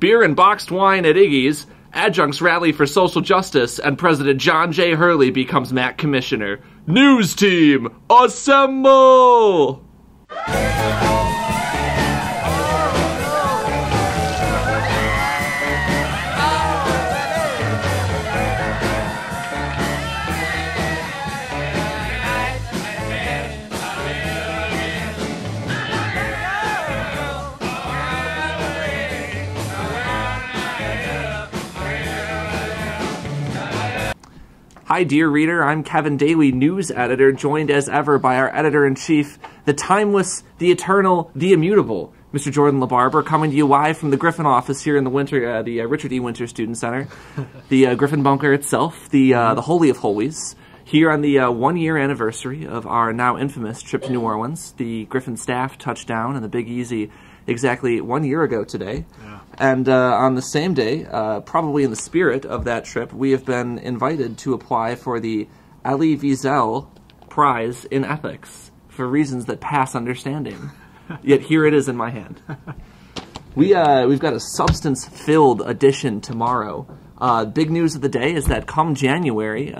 beer and boxed wine at Iggy's, adjuncts rally for social justice, and President John J. Hurley becomes MAAC Commissioner. News team, assemble! Hi, dear reader. I'm Kevin Daly, news editor, joined as ever by our editor-in-chief, the timeless, the eternal, the immutable, Mr. Jordan LaBarber, coming to you live from the Griffin office here in the Richard E. Winter Student Center, the Griffin bunker itself, the Holy of Holies. Here on the one-year anniversary of our now infamous trip to New Orleans, the Griffin staff touched down in the Big Easy exactly 1 year ago today. Yeah. And on the same day, probably in the spirit of that trip, we have been invited to apply for the Elie Wiesel Prize in Ethics for reasons that pass understanding. Yet here it is in my hand. We've got a substance-filled edition tomorrow. Big news of the day is that come January,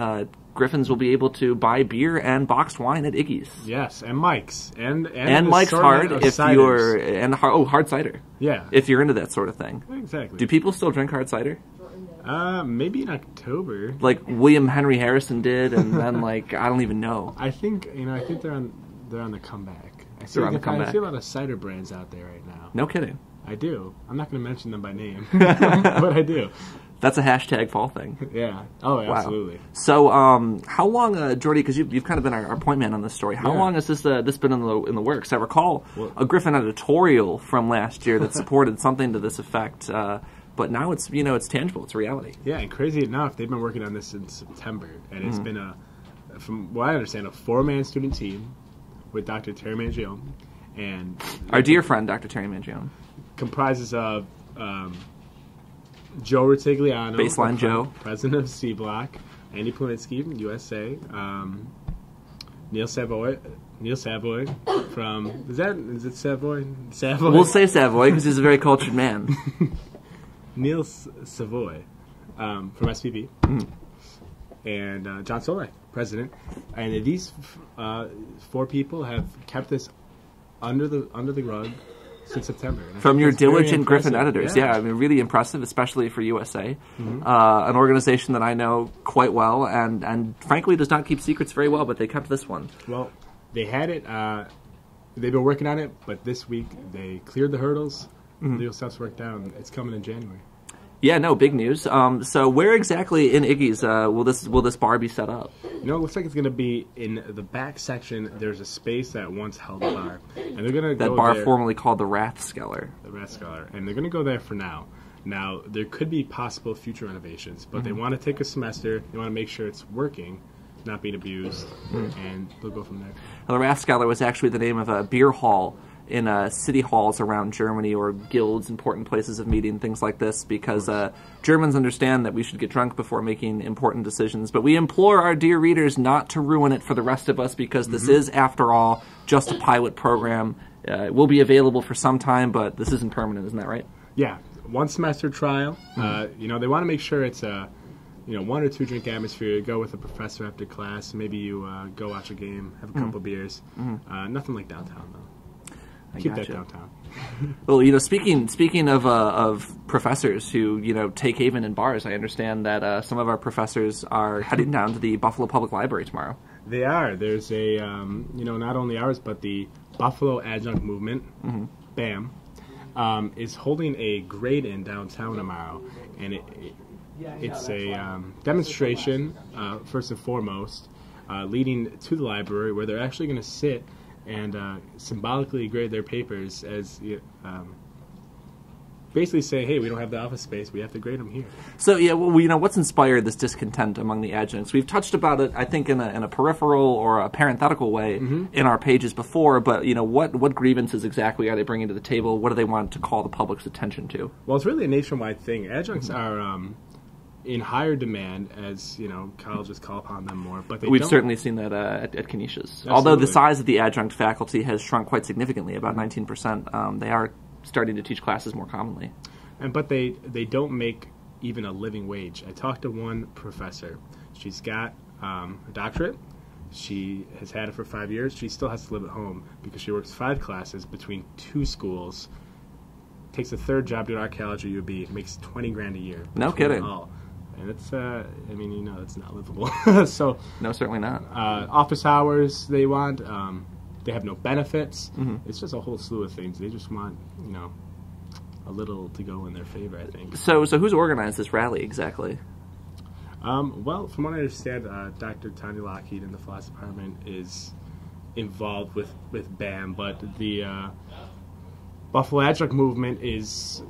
Griffins will be able to buy beer and boxed wine at Iggy's. Yes, and Mike's. And Mike's Hard if ciders. Hard cider. Yeah. If you're into that sort of thing. Exactly. Do people still drink hard cider? Maybe in October. Like William Henry Harrison did, and then I don't even know. I think they're on the comeback. I see a lot of cider brands out there right now. No kidding. I do. I'm not going to mention them by name, but I do. That's a hashtag fall thing. Yeah. Oh, absolutely. Wow. So, how long, Jordy? Because you've kind of been our point man on this story. How long has this been in the works? I recall a Griffin editorial from last year that supported something to this effect. But now it's it's tangible. It's a reality. Yeah, and crazy enough, they've been working on this since September, and it's been from what I understand, a 4-man student team with Dr. Terry Mangione and our dear friend Dr. Terry Mangione comprises of. Joe Ritigliano, Baseline Joe, president of C Block, Andy Plunitsky, USA, Neil Savoy from is it Savoy? Savoy. We'll say Savoy because he's a very cultured man. Neil Savoy from SPB, and John Soleil, president, and these 4 people have kept this under the rug since September. From your diligent Griffin editors. Yeah, I mean, really impressive, especially for USA. An organization that I know quite well and frankly does not keep secrets very well, but they kept this one. Well, they had it, they've been working on it, but this week they cleared the hurdles, legal stuff's worked out, and it's coming in January. Yeah, no, big news. So where exactly in Iggy's will this bar be set up? It looks like it's going to be in the back section. There's a space that once held a bar, and they're going to go bar there, formerly called the Rathskeller. The Rathskeller, and they're going to go there for now. Now there could be possible future renovations, but they want to take a semester. They want to make sure it's working, not being abused, and they'll go from there. Well, the Rathskeller was actually the name of a beer hall in city halls around Germany, or guilds, important places of meeting, things like this, because Germans understand that we should get drunk before making important decisions. But we implore our dear readers not to ruin it for the rest of us, because this is, after all, just a pilot program. It will be available for some time, but this isn't permanent, isn't that right? Yeah, 1 semester trial. They want to make sure it's a 1 or 2 drink atmosphere. Go with a professor after class. Maybe you go watch a game, have a couple beers. Nothing like downtown, though. Keep that downtown. Well, speaking of professors who take haven in bars, I understand that some of our professors are heading down to the Buffalo Public Library tomorrow. They are. There's a not only ours but the Buffalo Adjunct Movement, BAM, is holding a grade-in downtown tomorrow, and it's a demonstration first and foremost, leading to the library where they're actually going to sit and symbolically grade their papers as basically say, hey, we don't have the office space, we have to grade them here. So, yeah, well, what's inspired this discontent among the adjuncts? We've touched about it, I think, in a peripheral or a parenthetical way in our pages before, but, what grievances exactly are they bringing to the table? What do they want to call the public's attention to? Well, it's really a nationwide thing. Adjuncts are in higher demand as, colleges call upon them more. But we've certainly seen that at Canisius. Although the size of the adjunct faculty has shrunk quite significantly, about 19%, they are starting to teach classes more commonly. but they don't make even a living wage. I talked to one professor. She's got a doctorate. She has had it for 5 years. She still has to live at home because she works 5 classes between 2 schools. Takes a 3rd job doing archaeology at UB. Makes $20,000 a year. No kidding. And it's, I mean, it's not livable. So no, certainly not. Office hours they want. They have no benefits. It's just a whole slew of things. They just want, a little to go in their favor, I think. So who's organized this rally exactly? Well, from what I understand, Dr. Tanya Lockheed in the philosophy department is involved with BAM, but the Buffalo Adjunct movement is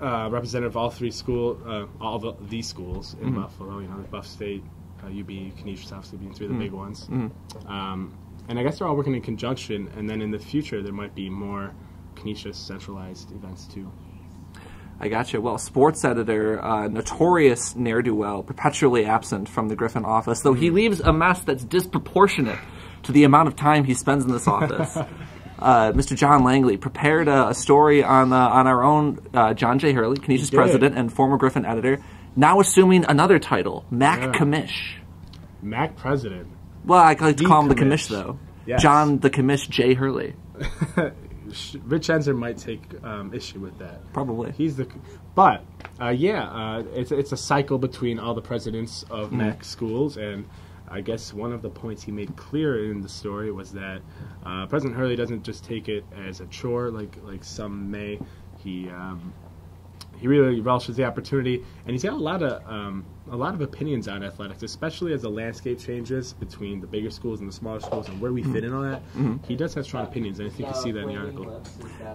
representative of all 3 schools, all these schools in Buffalo. Buff State, UB, Canisius, obviously being 3 of the big ones. And I guess they're all working in conjunction, and then in the future there might be more Canisius centralized events too. I gotcha. Well, sports editor, notorious ne'er-do-well, perpetually absent from the Griffin office, though he leaves a mess that's disproportionate to the amount of time he spends in this office. Mr. John Langley prepared a story on our own John J. Hurley, Canisius President and former Griffin editor, now assuming another title, MAAC Commish. MAAC President. Well, I like to call him the Commish, though. Yes. John the Commish J. Hurley. Rich Enzer might take issue with that. Probably. But it's a cycle between all the presidents of MAAC schools, and I guess one of the points he made clear in the story was that President Hurley doesn't just take it as a chore like some may. He really relishes the opportunity, and he's got a lot of opinions on athletics, especially as the landscape changes between the bigger schools and the smaller schools and where we fit in on that. He does have strong opinions, and I think you see that in the article.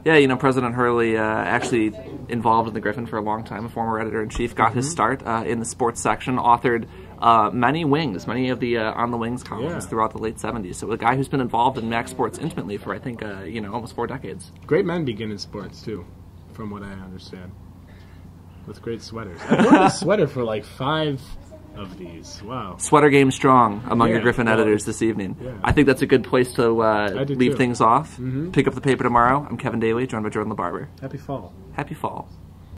Yeah, President Hurley actually involved in the Griffin for a long time, a former editor-in-chief, got his start in the sports section, authored many of the On the Wings columns throughout the late 70s. So a guy who's been involved in MAAC sports intimately for, I think, almost 4 decades. Great men begin in sports, too, from what I understand. With great sweaters. I bought a sweater for like 5 of these. Wow. Sweater game strong among your Griffin editors this evening. Yeah. I think that's a good place to leave things off. Mm-hmm. Pick up the paper tomorrow. I'm Kevin Daly, joined by Jordan LaBarber. Happy fall. Happy fall.